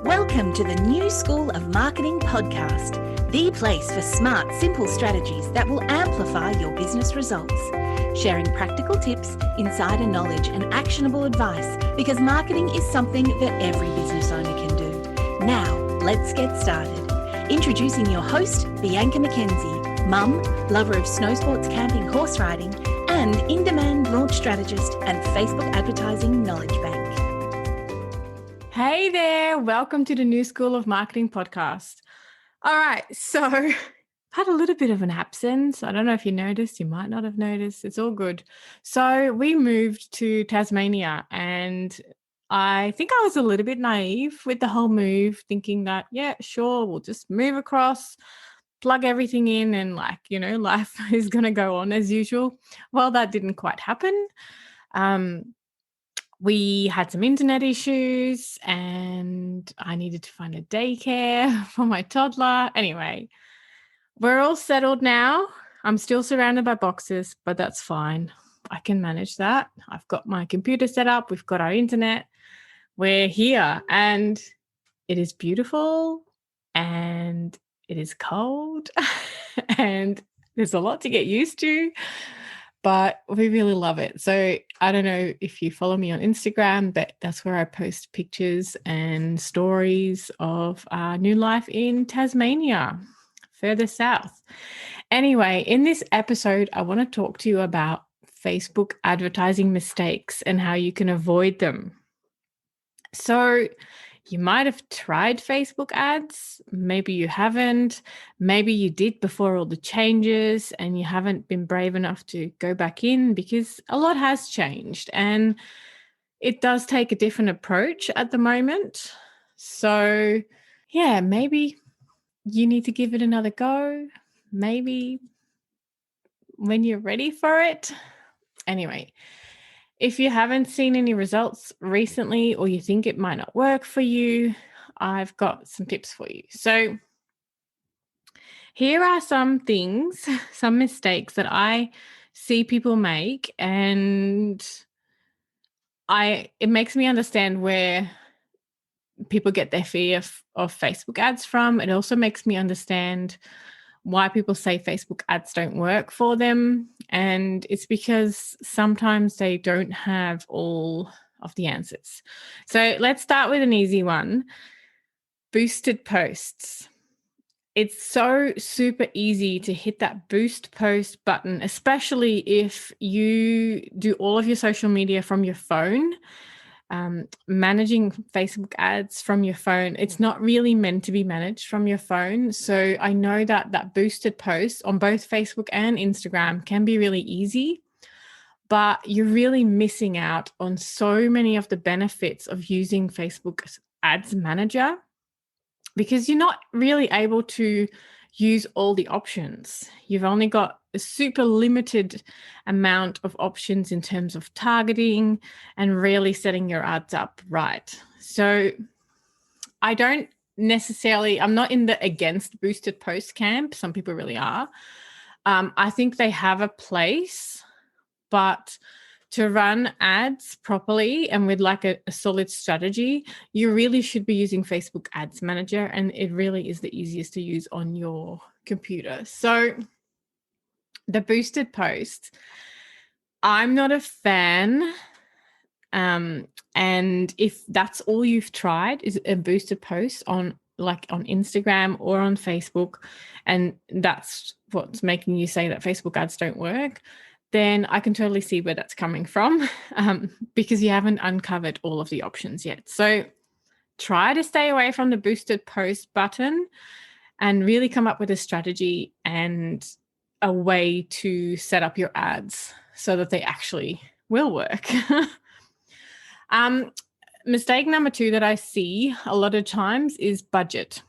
Welcome to the New School of Marketing podcast, the place for smart, simple strategies that will amplify your business results. Sharing practical tips, insider knowledge, and actionable advice because marketing is something that every business owner can do. Now, let's get started. Introducing your host, Bianca McKenzie, mum, lover of snow sports, camping, horse riding, and in-demand launch strategist and Facebook advertising knowledge bank. Hey there, welcome to the New School of Marketing podcast. All right, so I've had a little bit of an absence. I don't know if you noticed, you might not have noticed. It's all good. So we moved to Tasmania and I think I was a little bit naive with the whole move, thinking that, yeah, sure, we'll just move across, plug everything in and life is going to go on as usual. Well, that didn't quite happen. We had some internet issues and I needed to find a daycare for my toddler. Anyway, we're all settled now. I'm still surrounded by boxes, but that's fine. I can manage that. I've got my computer set up. We've got our internet. We're here and it is beautiful and it is cold and there's a lot to get used to. But we really love it. So I don't know if you follow me on Instagram, but that's where I post pictures and stories of our new life in Tasmania, further south. Anyway, in this episode, I want to talk to you about Facebook advertising mistakes and how you can avoid them. So you might have tried Facebook ads. Maybe you haven't. Maybe you did before all the changes and you haven't been brave enough to go back in because a lot has changed and it does take a different approach at the moment. So yeah, maybe you need to give it another go. Maybe when you're ready for it. Anyway, if you haven't seen any results recently or you think it might not work for you, I've got some tips for you. So here are some things, some mistakes that I see people make, and it makes me understand where people get their fear of Facebook ads from. It also makes me understand why people say Facebook ads don't work for them. And it's because sometimes they don't have all of the answers. So let's start with an easy one. Boosted posts. It's so super easy to hit that boost post button, especially if you do all of your social media from your phone. Managing Facebook ads from your phone, it's not really meant to be managed from your phone. So I know that boosted posts on both Facebook and Instagram can be really easy, but you're really missing out on so many of the benefits of using Facebook Ads Manager because you're not really able to use all the options. You've only got a super limited amount of options in terms of targeting and really setting your ads up right. So I'm not in the against boosted post camp. Some people really are. I think they have a place, but to run ads properly and with like a solid strategy, you really should be using Facebook Ads Manager, and it really is the easiest to use on your computer. So the boosted post, I'm not a fan. And if that's all you've tried is a boosted post on Instagram or on Facebook, and that's what's making you say that Facebook ads don't work, then I can totally see where that's coming from because you haven't uncovered all of the options yet. So try to stay away from the boosted post button and really come up with a strategy and a way to set up your ads so that they actually will work. Mistake number 2 that I see a lot of times is budget.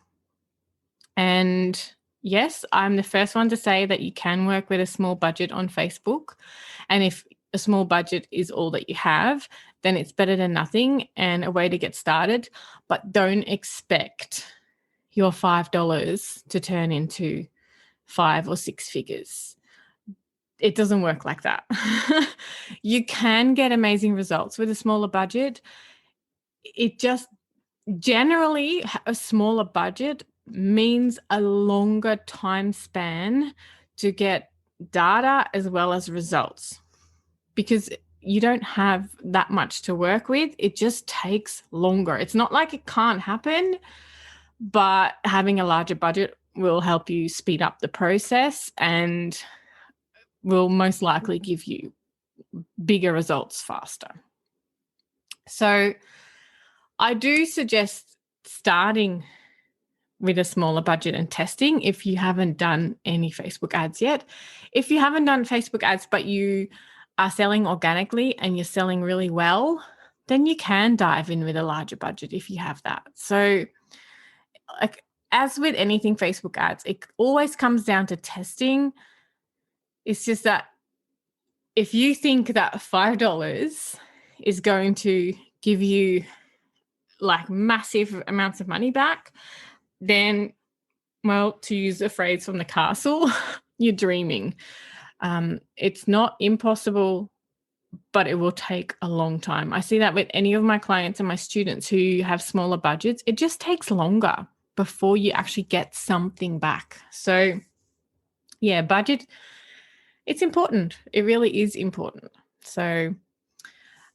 And yes, I'm the first one to say that you can work with a small budget on Facebook. And if a small budget is all that you have, then it's better than nothing and a way to get started. But don't expect your $5 to turn into 5 or 6 figures. It doesn't work like that. You can get amazing results with a smaller budget. It just generally, a smaller budget means a longer time span to get data as well as results, because you don't have that much to work with. It just takes longer. It's not like it can't happen, but having a larger budget will help you speed up the process and will most likely give you bigger results faster. So I do suggest starting with a smaller budget and testing if you haven't done any Facebook ads yet. If you haven't done Facebook ads, but you are selling organically and you're selling really well, then you can dive in with a larger budget if you have that. So, like, as with anything Facebook ads, it always comes down to testing. It's just that if you think that $5 is going to give you like massive amounts of money back, then, well, to use a phrase from the castle, you're dreaming. It's not impossible, but it will take a long time. I see that with any of my clients and my students who have smaller budgets. It just takes longer before you actually get something back. So, yeah, budget, it's important. It really is important. So,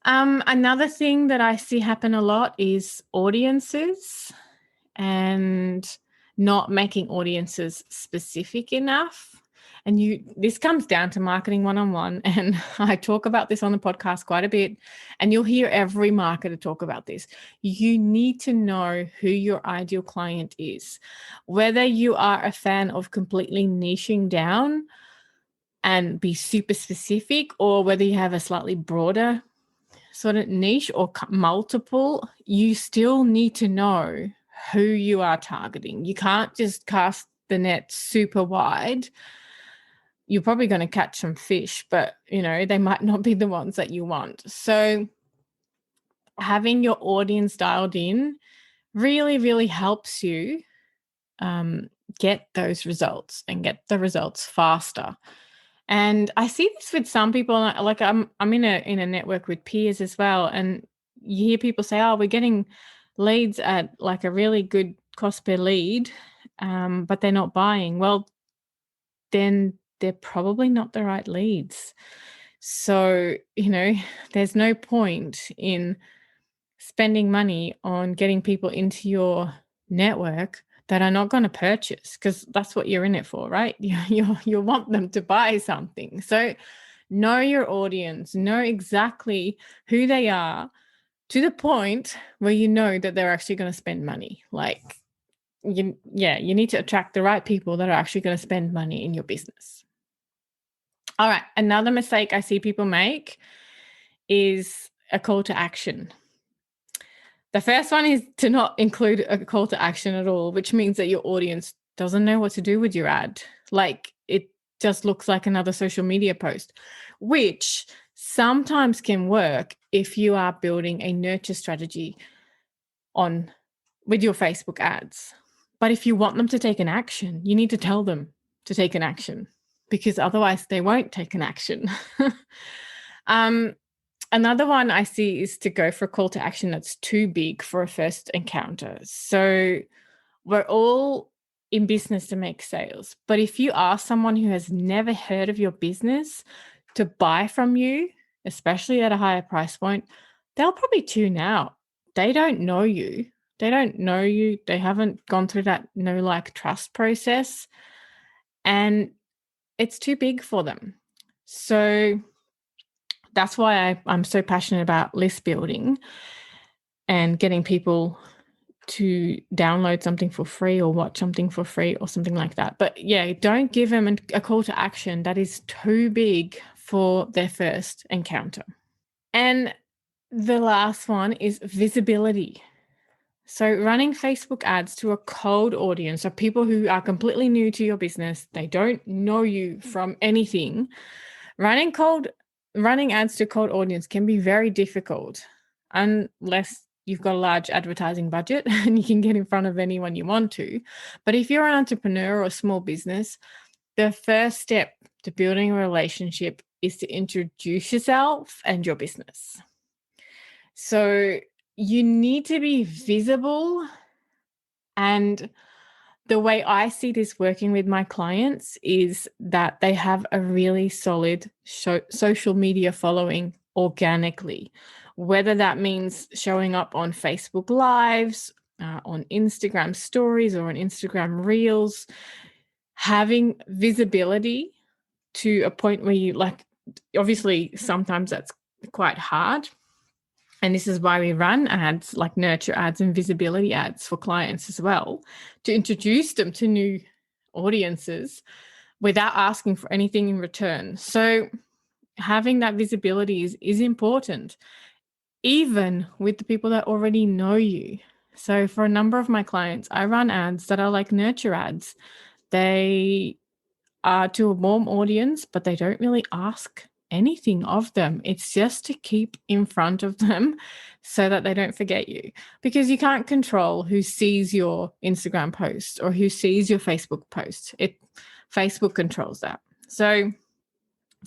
another thing that I see happen a lot is audiences and not making audiences specific enough. And this comes down to marketing one-on-one. And I talk about this on the podcast quite a bit. And you'll hear every marketer talk about this. You need to know who your ideal client is. Whether you are a fan of completely niching down and be super specific, or whether you have a slightly broader sort of niche or multiple, you still need to know who you are targeting. You can't just cast the net super wide. You're probably going to catch some fish, but they might not be the ones that you want. So having your audience dialed in really, really helps you get those results and get the results faster. And I see this with some people. Like I'm in a network with peers as well, and you hear people say, "Oh, we're getting leads at like a really good cost per lead, but they're not buying." Well, then they're probably not the right leads. So, there's no point in spending money on getting people into your network that are not going to purchase, because that's what you're in it for, right? You want them to buy something. So know your audience, know exactly who they are, to the point where you know that they're actually going to spend money. Like, you need to attract the right people that are actually going to spend money in your business. All right, another mistake I see people make is a call to action. The first one is to not include a call to action at all, which means that your audience doesn't know what to do with your ad. Like, it just looks like another social media post, which sometimes can work if you are building a nurture strategy with your Facebook ads. But if you want them to take an action, you need to tell them to take an action, because otherwise they won't take an action. Another one I see is to go for a call to action that's too big for a first encounter. So we're all in business to make sales. But if you ask someone who has never heard of your business to buy from you, especially at a higher price point, they'll probably tune out. They don't know you. They haven't gone through that know, like, trust process. And it's too big for them. So that's why I'm so passionate about list building and getting people to download something for free or watch something for free or something like that. But yeah, don't give them a call to action that is too big for their first encounter. And the last one is visibility. So running Facebook ads to a cold audience, so people who are completely new to your business, they don't know you from anything. Running ads to cold audience can be very difficult unless you've got a large advertising budget and you can get in front of anyone you want to. But if you're an entrepreneur or a small business, the first step to building a relationship is to introduce yourself and your business. So you need to be visible. And the way I see this working with my clients is that they have a really solid social media following organically, whether that means showing up on Facebook Lives, on Instagram stories, or on Instagram Reels, having visibility to a point where you like, obviously, sometimes that's quite hard. And this is why we run ads like nurture ads and visibility ads for clients as well, to introduce them to new audiences without asking for anything in return. So having that visibility is important, even with the people that already know you. So for a number of my clients, I run ads that are like nurture ads. They are to a warm audience, but they don't really ask anything of them. It's just to keep in front of them so that they don't forget you, because you can't control who sees your Instagram post or who sees your Facebook post. Facebook controls that. So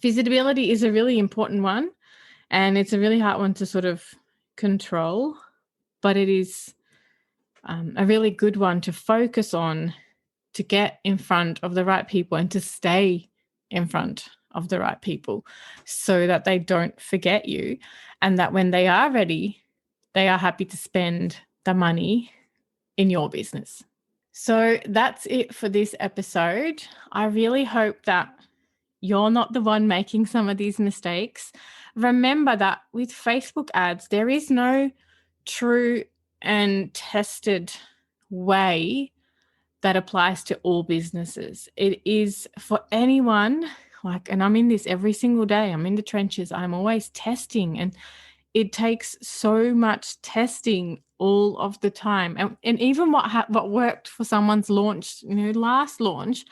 visibility is a really important one, and it's a really hard one to sort of control, but it is a really good one to focus on, to get in front of the right people and to stay in front of the right people so that they don't forget you, and that when they are ready, they are happy to spend the money in your business. So that's it for this episode. I really hope that you're not the one making some of these mistakes. Remember that with Facebook ads, there is no true and tested way that applies to all businesses. It is for anyone, and I'm in this every single day. I'm in the trenches. I'm always testing, and it takes so much testing all of the time. And even what worked for someone's launch, last launch,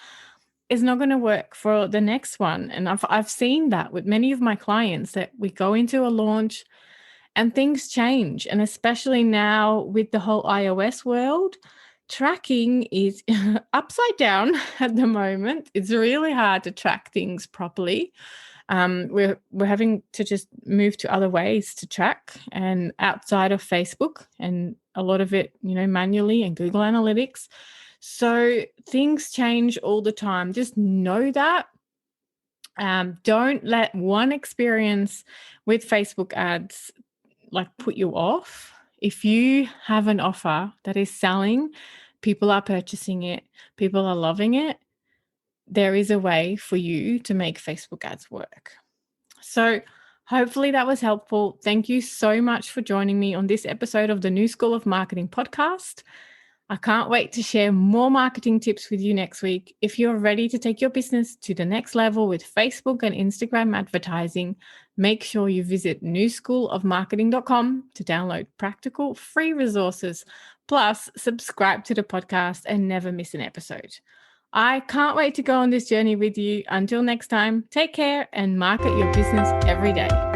is not going to work for the next one. And I've seen that with many of my clients, that we go into a launch and things change. And especially now with the whole iOS world, tracking is upside down at the moment. It's really hard to track things properly. We're having to just move to other ways to track, and outside of Facebook, and a lot of it, manually, and Google Analytics. So things change all the time. Just know that. Don't let one experience with Facebook ads put you off. If you have an offer that is selling, people are purchasing it, people are loving it, there is a way for you to make Facebook ads work. So hopefully that was helpful. Thank you so much for joining me on this episode of the New School of Marketing podcast. I can't wait to share more marketing tips with you next week. If you're ready to take your business to the next level with Facebook and Instagram advertising, make sure you visit newschoolofmarketing.com to download practical free resources. Plus, subscribe to the podcast and never miss an episode. I can't wait to go on this journey with you. Until next time, take care and market your business every day.